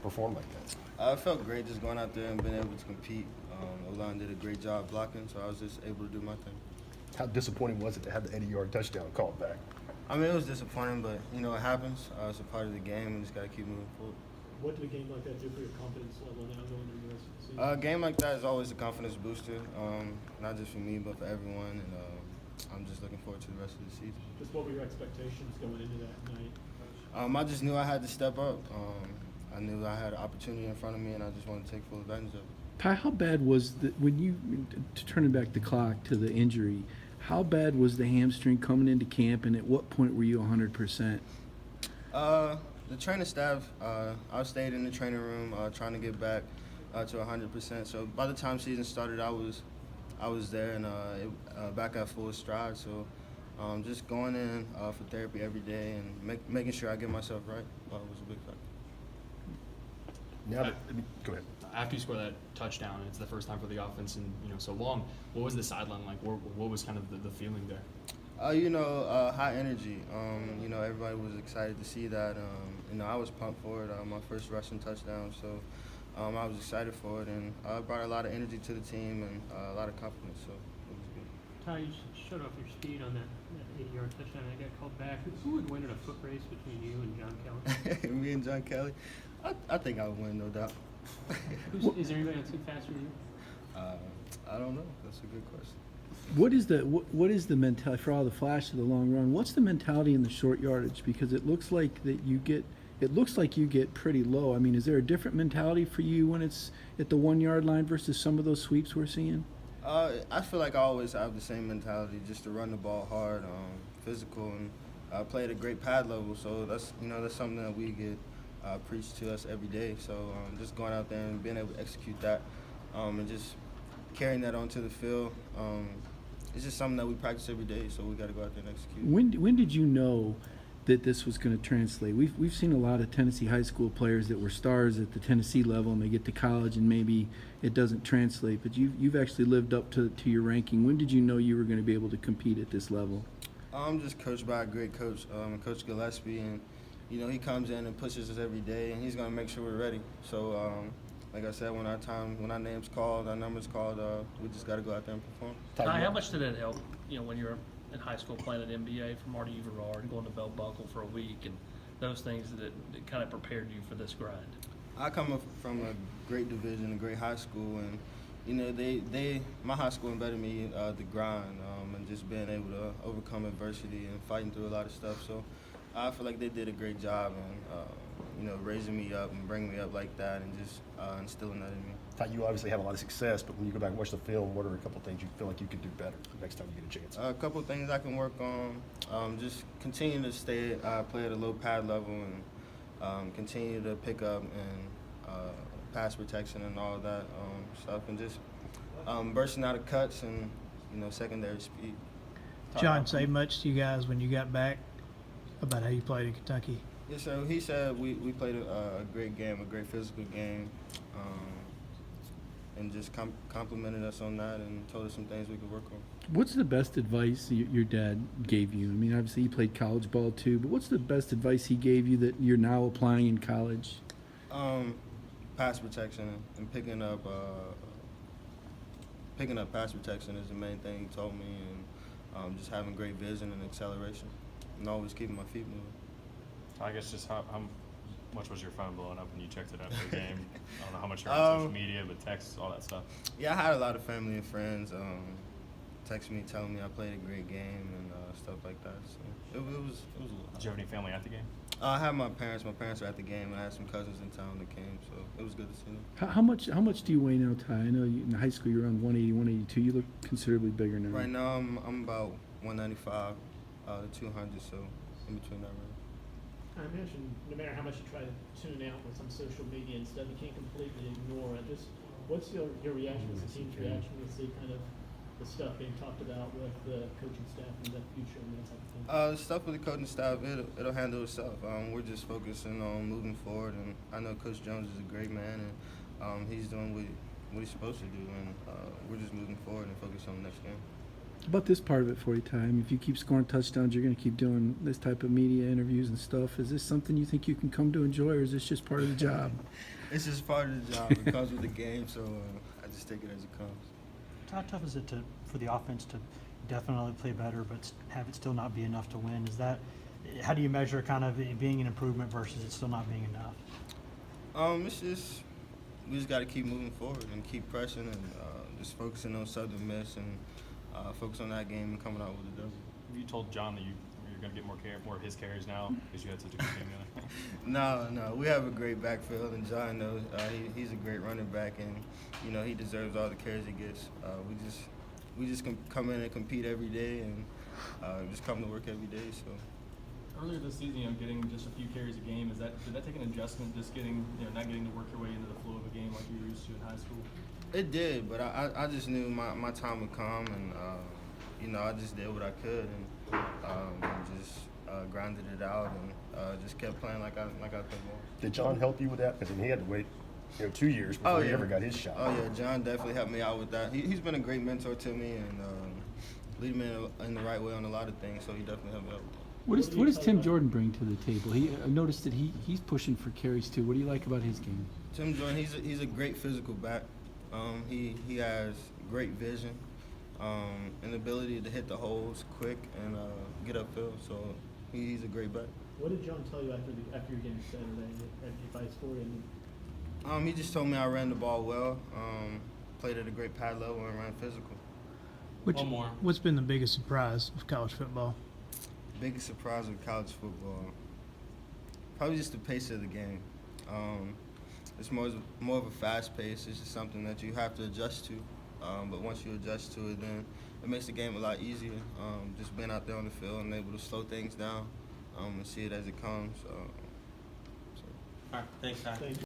perform like that? It felt great just going out there and being able to compete. O-line did a great job blocking, so I was just able to do my thing. How disappointing was it to have the 80-yard touchdown called back? I mean, it was disappointing, but, it happens. It's a part of the game, and just got to keep moving forward. What did a game like that do for your confidence level now going into the rest of the season? A game like that is always a confidence booster, not just for me, but for everyone, and I'm just looking forward to the rest of the season. Just what were your expectations going into that night? I just knew I had to step up. I knew I had an opportunity in front of me, and I just wanted to take full advantage of it. Ty, how bad was turning back the clock to the injury, how bad was the hamstring coming into camp, and at what point were you 100%? The training staff, I stayed in the training room trying to get back to 100%. So by the time season started, I was there and back at full stride. So just going in for therapy every day and making sure I get myself right was a big factor. Now go ahead. After you score that touchdown, it's the first time for the offense in so long. What was the sideline like? What was kind of the feeling there? High energy. Everybody was excited to see that. I was pumped for it. My first rushing touchdown, so I was excited for it, and it brought a lot of energy to the team and a lot of confidence. So it was good. Ty, you showed off your speed on that 80-yard touchdown that got called back. Who would win in a foot race between you and John Kelly? Me and John Kelly, I think I would win, no doubt. Is there anybody that's faster than you? I don't know. That's a good question. What is the mentality for all the flash of the long run? What's the mentality in the short yardage? Because it looks like you get pretty low. I mean, is there a different mentality for you when it's at the 1 yard line versus some of those sweeps we're seeing? I feel like I always have the same mentality, just to run the ball hard, physical, and play at a great pad level. So that's something that we get preached to us every day. So just going out there and being able to execute that, and just carrying that onto the field. It's just something that we practice every day, so we got to go out there and execute. When did you know that this was going to translate? We've seen a lot of Tennessee high school players that were stars at the Tennessee level, and they get to college and maybe it doesn't translate. But you've actually lived up to your ranking. When did you know you were going to be able to compete at this level? I'm just coached by a great coach, Coach Gillespie, and he comes in and pushes us every day, and he's going to make sure we're ready. So. Like I said, when our name's called, our number's called, we just got to go out there and perform. Ty, how much did it help, when you were in high school playing at NBA for Marty Everard and going to Bell Buckle for a week and those things that kind of prepared you for this grind? I come up from a great division, a great high school, and my high school embedded me the grind and just being able to overcome adversity and fighting through a lot of stuff. So I feel like they did a great job in raising me up and bringing me up like that and just instilling that in me. Ty, you obviously have a lot of success, but when you go back and watch the film, what are a couple things you feel like you could do better next time you get a chance? A couple things I can work on, just continue to play at a low pad level and continue to pick up and pass protection and all that stuff, and just bursting out of cuts and secondary speed. John say much to you guys when you got back about how you played in Kentucky? Yes, sir. He said we played a great game, a great physical game, and just complimented us on that and told us some things we could work on. What's the best advice your dad gave you? I mean, obviously he played college ball too, but what's the best advice he gave you that you're now applying in college? Pass protection and picking up pass protection is the main thing he told me, and just having great vision and acceleration, and always keeping my feet moving. I guess just how much was your phone blowing up when you checked it after the game? I don't know how much you're on social media, but texts, all that stuff. Yeah, I had a lot of family and friends text me telling me I played a great game and stuff like that. So it was a lot. Did you have any family at the game? I had my parents. My parents were at the game, and I had some cousins in town that came, so it was good to see them. How much do you weigh now, Ty? I know in high school you're around 180, 182. You look considerably bigger now. Right now I'm about 195 to 200, so in between that range. I imagine no matter how much you try to tune out what's on social media and stuff, you can't completely ignore it. Just what's your reaction, what's the team's reaction to see kind of the stuff being talked about with the coaching staff and the future and that type of thing? The stuff with the coaching staff, it'll handle itself. We're just focusing on moving forward, and I know Coach Jones is a great man, and he's doing what he's supposed to do, and we're just moving forward and focusing on the next game. How about this part of it for you, Ty? I mean, if you keep scoring touchdowns, you're going to keep doing this type of media interviews and stuff. Is this something you think you can come to enjoy, or is this just part of the job? It's just part of the job. It comes with the game, so I just take it as it comes. How tough is it for the offense to definitely play better, but have it still not be enough to win? How do you measure kind of it being an improvement versus it still not being enough? It's just we just got to keep moving forward and keep pressing and just focusing on Southern Miss and focus on that game and coming out with a W. Have you told John that you're going to get more of his carries now because you had such a good game together? No, we have a great backfield, and John knows he's a great running back, and he deserves all the carries he gets. We just come in and compete every day, and just come to work every day. So. Earlier this season, getting just a few carries a game, did that take an adjustment? Just getting, not getting to work your way into the flow of a game like you were used to in high school. It did, but I just knew my time would come, and I just did what I could, and just grinded it out, and just kept playing like I played ball. Did John help you with that? Because he had to wait 2 years before he ever got his shot. Oh yeah, John definitely helped me out with that. He's been a great mentor to me and lead me in the right way on a lot of things. So he definitely helped me out with that. What does Tim Jordan bring to the table? I've noticed that he's pushing for carries too. What do you like about his game? Tim Jordan, he's a great physical back. He has great vision, and ability to hit the holes quick and get upfield. So he's a great back. What did John tell you after your game Saturday at Vice 4? He just told me I ran the ball well, played at a great pad level, and ran physical. What's been the biggest surprise of college football? Biggest surprise of college football, probably just the pace of the game. It's more of a fast pace. It's just something that you have to adjust to. But once you adjust to it, then it makes the game a lot easier. Just being out there on the field and able to slow things down and see it as it comes. All right, thanks, Ty. Thank you.